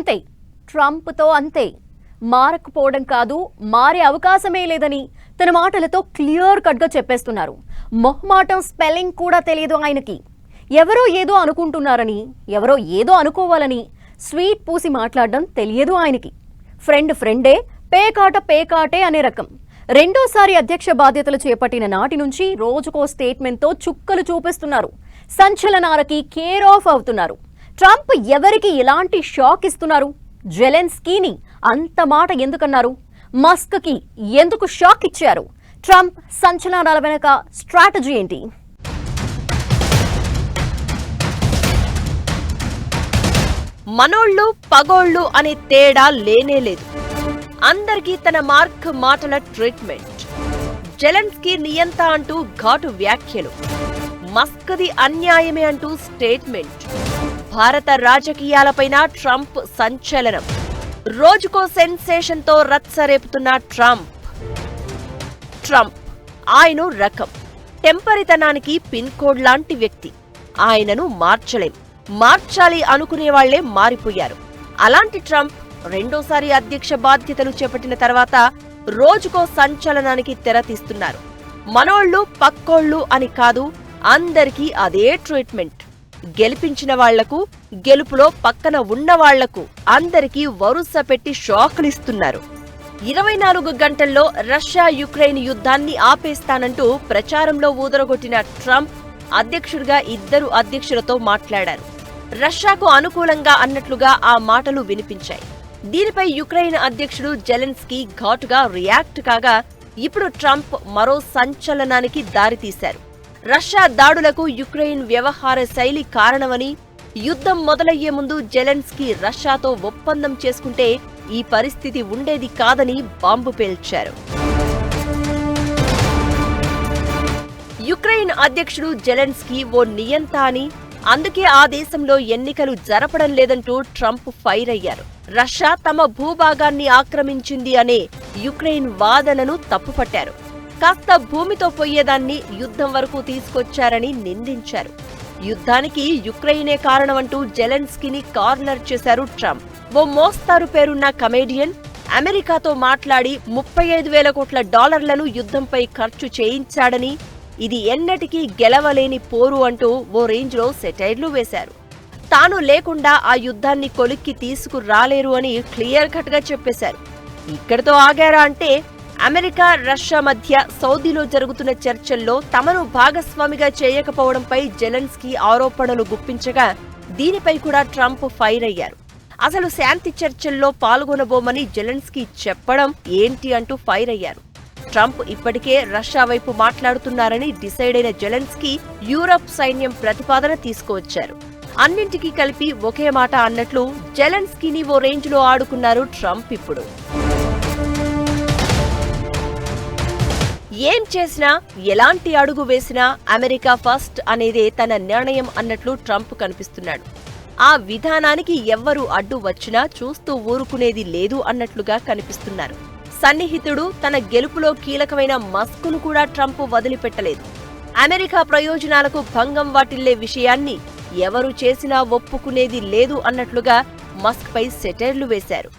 అంతే, ట్రంప్తో అంతే. మారకపోవడం కాదు, మారే అవకాశమే లేదని తన మాటలతో క్లియర్ కట్గా చెప్పేస్తున్నారు. మొహమాటం స్పెల్లింగ్ కూడా తెలియదు ఆయనకి. ఎవరో ఏదో అనుకుంటున్నారని, ఎవరో ఏదో అనుకోవాలని స్వీట్ పూసి మాట్లాడడం తెలియదు ఆయనకి. ఫ్రెండే, పేకాటే అనే రకం. రెండోసారి అధ్యక్ష బాధ్యతలు చేపట్టిన నాటి నుంచి రోజుకో స్టేట్మెంట్తో చుక్కలు చూపిస్తున్నారు. సంచలనాలకి కేర్ ఆఫ్ అవుతున్నారు. ట్రంప్ ఎవరికి ఎలాంటి షాక్ ఇస్తున్నారు? జెలెన్స్కీని అంత మాట ఎందుకన్నారు? మస్క్కి ఎందుకు షాక్ ఇచ్చారు? ట్రంప్ సంచలనాల వెనక స్ట్రాటజీ ఏంటి? మనోళ్ళు పగోళ్ళు అనే తేడా లేనేలేదు. అందరికీ తన మార్క్ మాటల ట్రీట్మెంట్. జెలెన్స్కీ నియంత అంటూ ఘాటు వ్యాఖ్యలు, మస్క్ది అన్యాయమే అంటూ స్టేట్మెంట్. భారత రాజకీయాలపైన ట్రంప్ సంచలనం. రోజుకో సెన్సేషన్తో రచ్చరేపుతున్న ట్రంప్ ఆయన రకం. టెంపరితనానికి పిన్ కోడ్ లాంటి వ్యక్తి. ఆయనను మార్చలేం. మార్చాలి అనుకునే వాళ్లే మారిపోయారు. అలాంటి ట్రంప్ రెండోసారి అధ్యక్ష బాధ్యతలు చేపట్టిన తర్వాత రోజుకో సంచలనానికి తెరతీస్తున్నారు. మనోళ్ళు పక్కోళ్ళు అని కాదు, అందరికీ అదే ట్రీట్మెంట్. గెలిపించిన వాళ్లకు, గెలుపులో పక్కన ఉన్న వాళ్లకు అందరికీ వరుస పెట్టి షాకులిస్తున్నారు. 24 గంటల్లో రష్యా యుక్రెయిన్ యుద్ధాన్ని ఆపేస్తానంటూ ప్రచారంలో ఊదరగొట్టిన ట్రంప్ అధ్యక్షుడిగా 2 అధ్యక్షులతో మాట్లాడారు. రష్యాకు అనుకూలంగా అన్నట్లుగా ఆ మాటలు వినిపించాయి. దీనిపై యుక్రెయిన్ అధ్యక్షుడు జెలెన్స్కీ ఘాటుగా రియాక్ట్ కాగా ఇప్పుడు ట్రంప్ మరో సంచలనానికి దారితీశారు. రష్యా దాడులకు యుక్రెయిన్ వ్యవహార శైలి కారణమని, యుద్ధం మొదలయ్యే ముందు జెలెన్స్కీ రష్యాతో ఒప్పందం చేసుకుంటే ఈ పరిస్థితి ఉండేది కాదని బాంబు పేల్చారు. యుక్రెయిన్ అధ్యక్షుడు జెలెన్స్కీ ఓ నియంత అని, అందుకే ఆ దేశంలో ఎన్నికలు జరపడం లేదంటూ ట్రంప్ ఫైర్ అయ్యారు. రష్యా తమ భూభాగాన్ని ఆక్రమించింది అనే యుక్రెయిన్ వాదనను తప్పుపట్టారు. కాస్త భూమితో పోయేదాన్ని యుద్ధం వరకు తీసుకొచ్చారని నిందించారు. యుద్ధానికి యుక్రెయినే కారణమంటూ జెలెన్స్కీని కార్నర్ చేశారు ట్రంప్. ఓ మోస్తారు పేరున్న కమేడియన్ అమెరికాతో మాట్లాడి $35,000 కోట్ల యుద్ధంపై ఖర్చు చేయించాడని, ఇది ఎన్నటికీ గెలవలేని పోరు అంటూ ఓ రేంజ్లో సెటైర్లు వేశారు. తాను లేకుండా ఆ యుద్ధాన్ని కొలిక్కి తీసుకురాలేరు అని క్లియర్ కట్ గా చెప్పేశారు. ఇక్కడితో ఆగారా అంటే, అమెరికా రష్యా మధ్య సౌదీలో జరుగుతున్న చర్చల్లో తమను భాగస్వామిగా చేయకపోవడంపై జెలెన్స్కీ ఆరోపణలు గుప్పించగా దీనిపై కూడా ట్రంప్ ఫైర్ అయ్యారు. అసలు శాంతి చర్చల్లో పాల్గొనబోమని జెలెన్స్కీ చెప్పడం ఏంటి అంటూ ఫైర్ అయ్యారు. ట్రంప్ ఇప్పటికే రష్యా వైపు మాట్లాడుతున్నారని డిసైడ్ అయిన జెలెన్స్కీ యూరప్ సైన్యం ప్రతిపాదన తీసుకువచ్చారు. అన్నింటికీ కలిపి ఒకే మాట అన్నట్లు జెలెన్స్కీని ఓ రేంజ్లో ఆడుకున్నారు ట్రంప్. ఇప్పుడు ఏం చేసినా, ఎలాంటి అడుగు వేసినా అమెరికా ఫస్ట్ అనేదే తన నిర్ణయం అన్నట్లు ట్రంప్ కనిపిస్తున్నాడు. ఆ విధానానికి ఎవ్వరూ అడ్డు వచ్చినా చూస్తూ ఊరుకునేది లేదు అన్నట్లుగా కనిపిస్తున్నారు. సన్నిహితుడు, తన గెలుపులో కీలకమైన మస్క్ను కూడా ట్రంప్ వదిలిపెట్టలేదు. అమెరికా ప్రయోజనాలకు భంగం వాటిల్లే విషయాన్ని ఎవరు చేసినా ఒప్పుకునేది లేదు అన్నట్లుగా మస్క్ పై సెటైర్లు వేశారు.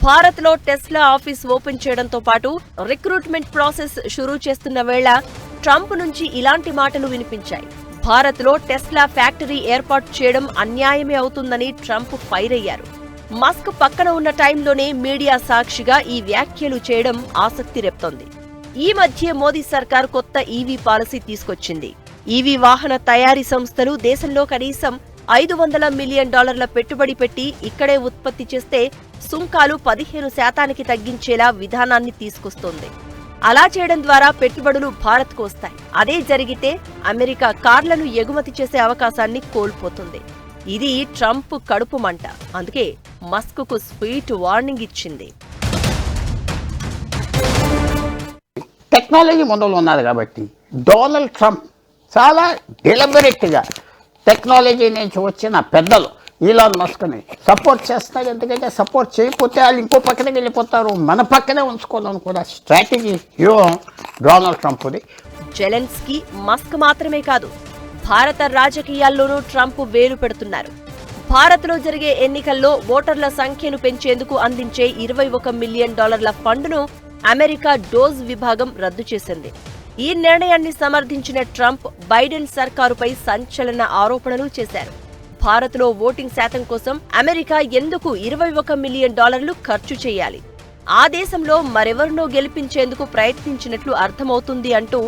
భారత్లో టెస్లా ఆఫీస్ ఓపెన్ చేయడంతో పాటు రిక్రూట్మెంట్ ప్రాసెస్ షురూ చేస్తున్న వేళ ట్రంప్ నుంచి ఇలాంటి మాటలు వినిపించాయి. భారత్లో టెస్లా ఫ్యాక్టరీ ఏర్పాటు చేయడం అన్యాయమే అవుతుందని ట్రంప్ ఫైర్ అయ్యారు. మస్క్ పక్కన ఉన్న టైంలోనే మీడియా సాక్షిగా ఈ వ్యాఖ్యలు చేయడం ఆసక్తి రేపుతోంది. ఈ మధ్య మోదీ సర్కార్ కొత్త ఈవీ పాలసీ తీసుకొచ్చింది. ఈవీ వాహన తయారీ సంస్థలు దేశంలో కనీసం $500 మిలియన్ పెట్టుబడి పెట్టి ఇక్కడే ఉత్పత్తి చేస్తే సుంకాలు 15% తగ్గించేలా విధానాన్ని తీసుకొస్తోంది. అలా చేయడం ద్వారా పెట్టుబడులు భారత్కు వస్తాయి. అదే జరిగితే అమెరికా కార్లను ఎగుమతి చేసే అవకాశాన్ని కోల్పోతుంది. ఇది ట్రంప్ కడుపు మంట. అందుకే మస్క్కు స్వీట్ వార్నింగ్ ఇచ్చింది. టెక్నాలజీ మొదలు ఉన్నారు కాబట్టి డొనాల్డ్ ట్రంప్ చాలా డెలిబరేట్గా టెక్నాలజీ నుంచి వచ్చిన పెద్దలు ఈలాన్ మస్క్ని సపోర్ట్ చేస్తారు. ఎందుకంటే సపోర్ట్ చేయకపోతే వాళ్ళు ఇంకో పక్కనకి వెళ్ళిపోతారు, మన పక్కనే ఉంచుకోవాలని కూడా స్ట్రాటజీ డొనాల్డ్ ట్రంప్ది. జెలెన్స్కీ, మస్క్ మాత్రమే కాదు, భారత రాజకీయాల్లోనూ ట్రంప్ వేలు పెడుతున్నారు. భారత్లో జరిగే ఎన్నికల్లో ఓటర్ల సంఖ్యను పెంచేందుకు అందించే $21 మిలియన్ ఫండును అమెరికా డోజ్ విభాగం రద్దు చేసింది. ఈ నిర్ణయాన్ని సమర్థించిన ట్రంప్ బైడెన్ సర్కారుపై సంచలన ఆరోపణలు చేశారు. భారత్లో ఓటింగ్ శాతం కోసం అమెరికా ఎందుకు $21 మిలియన్ ఖర్చు చేయాలి? ఆ దేశంలో మరెవరినో గెలిపించేందుకు ప్రయత్నించినట్లు అర్థమవుతుంది అంటూ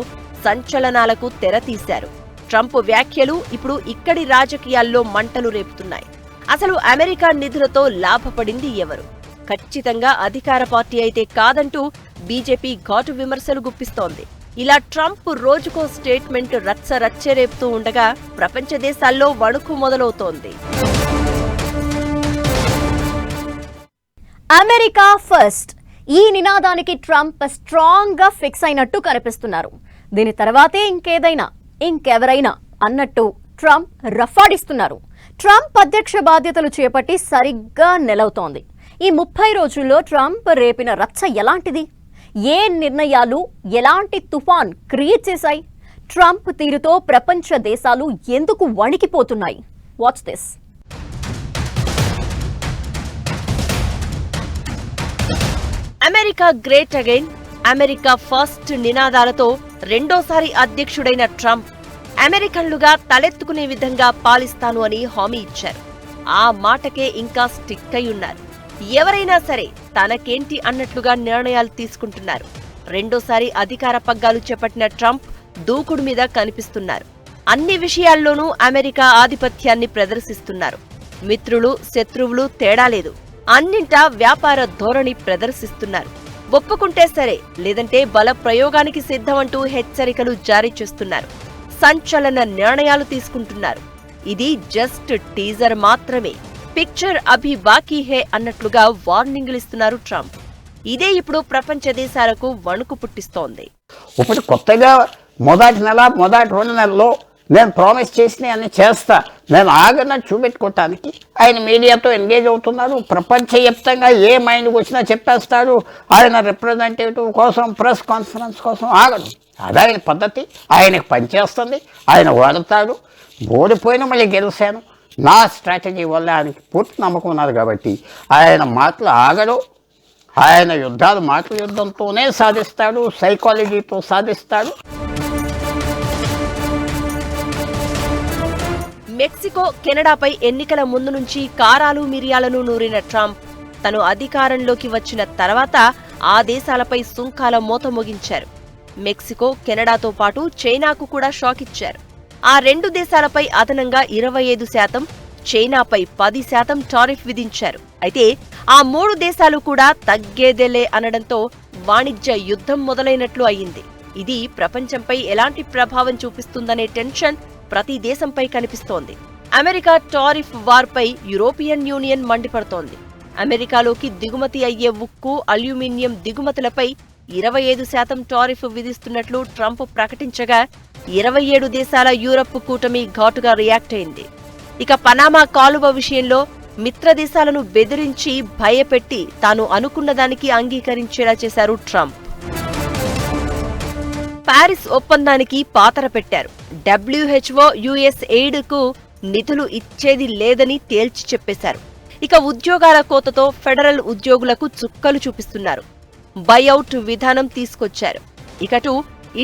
సంచలనాలకు తెరతీశారు. ట్రంప్ వ్యాఖ్యలు ఇప్పుడు ఇక్కడి రాజకీయాల్లో మంటలు రేపుతున్నాయి. అసలు అమెరికా నిధులతో లాభపడింది ఎవరు? ఖచ్చితంగా అధికార పార్టీ అయితే కాదంటూ బీజేపీ ఘాటు విమర్శలు గుప్పిస్తోంది. ఇలా ట్రంప్ రోజుకో స్టేట్మెంట్ రచ్చరచ్చే రేపుతూ ఉండగా ప్రపంచ దేశాల్లో వణుకు మొదలవుతోంది. అమెరికా ఫస్ట్ ఈ నినాదానికి ట్రంప్ స్ట్రాంగ్ గా ఫిక్స్ అయినట్టు కనిపిస్తున్నారు. దీని తర్వాతే ఇంకేదైనా ఇంకెవరైనా అన్నట్టు ట్రంప్ రఫాడిస్తున్నారు. ట్రంప్ అధ్యక్ష బాధ్యతలు చేపట్టి సరిగ్గా నెలవుతోంది. ఈ 30 రోజుల్లో ట్రంప్ రేపిన రచ్చ ఎలాంటిది? ఏ నిర్ణయాలు ఎలాంటి తుఫాన్ క్రియేట్ చేశాయి? ట్రంప్ తీరుతో ప్రపంచ దేశాలు ఎందుకు వణికిపోతున్నాయి? Watch this. America great again, America first నినాదాలతో రెండోసారి అధ్యక్షుడైన ట్రంప్ అమెరికన్లుగా తలెత్తుకునే విధంగా పాలిస్తాను అని హామీ ఇచ్చారు. ఆ మాటకే ఇంకా స్టిక్ అయి ఉన్నారు. ఎవరైనా సరే తనకేంటి అన్నట్లుగా నిర్ణయాలు తీసుకుంటున్నారు. రెండోసారి అధికార పగ్గాలు చేపట్టిన ట్రంప్ దూకుడు మీద కనిపిస్తున్నారు. అన్ని విషయాల్లోనూ అమెరికా ఆధిపత్యాన్ని ప్రదర్శిస్తున్నారు. మిత్రులు శత్రువులు తేడా లేదు, అన్నింటా వ్యాపార ధోరణి ప్రదర్శిస్తున్నారు. ఒప్పుకుంటే సరే, లేదంటే బల ప్రయోగానికి సిద్ధమంటూ హెచ్చరికలు జారీ చేస్తున్నారు. సంచలన నిర్ణయాలు తీసుకుంటున్నారు. ఇది జస్ట్ టీజర్ మాత్రమే, పిక్చర్ అభి బాకీ హే అన్నట్లుగా వార్నింగ్లు ఇస్తున్నారు ట్రంప్. ఇదే ఇప్పుడు ప్రపంచ దేశాలకు వణుకు పుట్టిస్తోంది. ఇప్పుడు కొత్తగా మొదటి 2 నెలల్లో నేను ప్రామిస్ చేసిన అన్ని చేస్తా, నేను ఆగనని చూపెట్టుకోవటానికి ఆయన మీడియాతో ఎంగేజ్ అవుతున్నారు. ప్రపంచవ్యాప్తంగా ఏ మైండ్కి వచ్చినా చెప్పేస్తారు. ఆయన రిప్రజెంటేటివ్ కోసం ప్రెస్ కాన్ఫరెన్స్ కోసం ఆగడు. అది ఆయన పద్ధతి, ఆయనకు పనిచేస్తుంది, ఆయన వాడతాడు. ఓడిపోయినా మళ్ళీ గెలిచాను, నా స్ట్రాటజీ వల్ల ఆయనకి పూర్తి నమ్మకం ఉన్నది కాబట్టి ఆయన మాటలు ఆగడు. ఆయన మాటల యుద్ధంతోనే సాధిస్తాడు, సైకాలజీతో సాధిస్తాడు. మెక్సికో, కెనడాపై ఎన్నికల ముందు నుంచి కారాలు మిరియాలను నూరిన ట్రంప్ తను అధికారంలోకి వచ్చిన తర్వాత ఆ దేశాలపై సుంకాల మోత మోగించారు. మెక్సికో, కెనడాతో పాటు చైనాకు కూడా షాక్ ఇచ్చారు. ఆ 2 దేశాలపై అదనంగా 25%, చైనాపై 10% టారిఫ్ విధించారు. అయితే ఆ 3 దేశాలు కూడా తగ్గేదేలే అనడంతో వాణిజ్య యుద్ధం మొదలైనట్లు అయింది. ఇది ప్రపంచంపై ఎలాంటి ప్రభావం చూపిస్తుందనే టెన్షన్ ప్రతి దేశంపై కనిపిస్తోంది. అమెరికా టారిఫ్ వార్పై యూరోపియన్ యూనియన్ మండిపడుతోంది. అమెరికాలోకి దిగుమతి అయ్యే ఉక్కు, అల్యూమినియం దిగుమతులపై 25% టారిఫ్ విధిస్తున్నట్లు ట్రంప్ ప్రకటించగా 27 దేశాల యూరప్ కూటమి ఘాటుగా రియాక్ట్ అయింది. ఇక పనామా కాలువ విషయంలో మిత్ర దేశాలను బెదిరించి భయపెట్టి తాను అనుకున్న దానికి అంగీకరించేలా చేశారు ట్రంప్. పారిస్ ఒప్పందానికి పాతర పెట్టారు. WHO, US ఎయిడ్కు నిధులు ఇచ్చేది లేదని తేల్చి చెప్పేశారు. ఇక ఉద్యోగాల కోతతో ఫెడరల్ ఉద్యోగులకు చుక్కలు చూపిస్తున్నారు. బైఅవుట్ విధానం తీసుకొచ్చారు. ఇకటు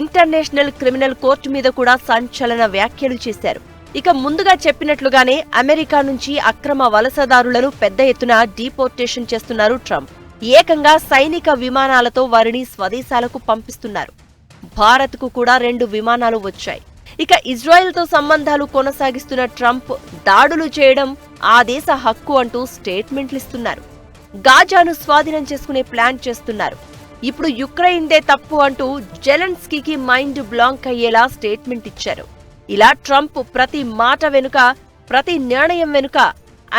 ఇంటర్నేషనల్ క్రిమినల్ కోర్టు మీద కూడా సంచలన వ్యాఖ్యలు చేశారు. ఇక ముందుగా చెప్పినట్లుగానే అమెరికా నుంచి అక్రమ వలసదారులను పెద్ద ఎత్తున డీపోర్టేషన్ చేస్తున్నారు ట్రంప్. ఏకంగా సైనిక విమానాలతో వారిని స్వదేశాలకు పంపిస్తున్నారు. భారత్కు కూడా 2 విమానాలు వచ్చాయి. ఇక ఇజ్రాయెల్తో సంబంధాలు కొనసాగిస్తున్న ట్రంప్ దాడులు చేయడం ఆ దేశ హక్కు అంటూ స్టేట్మెంట్లు ఇస్తున్నారు. గాజాను స్వాధీనం చేసుకునే ప్లాన్ చేస్తున్నారు. ఇప్పుడు యుక్రెయిన్దే తప్పు అంటూ జెలెన్స్కీకి మైండ్ బ్లాంక్ అయ్యేలా స్టేట్మెంట్ ఇచ్చారు. ఇలా ట్రంప్ ప్రతి మాట వెనుక, ప్రతి నిర్ణయం వెనుక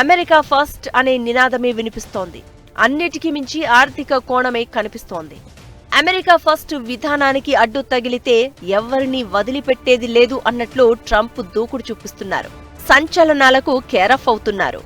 అమెరికా ఫస్ట్ అనే నినాదమే వినిపిస్తోంది. అన్నిటికీ మించి ఆర్థిక కోణమే కనిపిస్తోంది. అమెరికా ఫస్ట్ విధానానికి అడ్డు తగిలితే ఎవ్వరినీ వదిలిపెట్టేది లేదు అన్నట్లు ట్రంప్ దూకుడు చూపిస్తున్నారు. సంచలనాలకు కేరఫ్ అవుతున్నారు.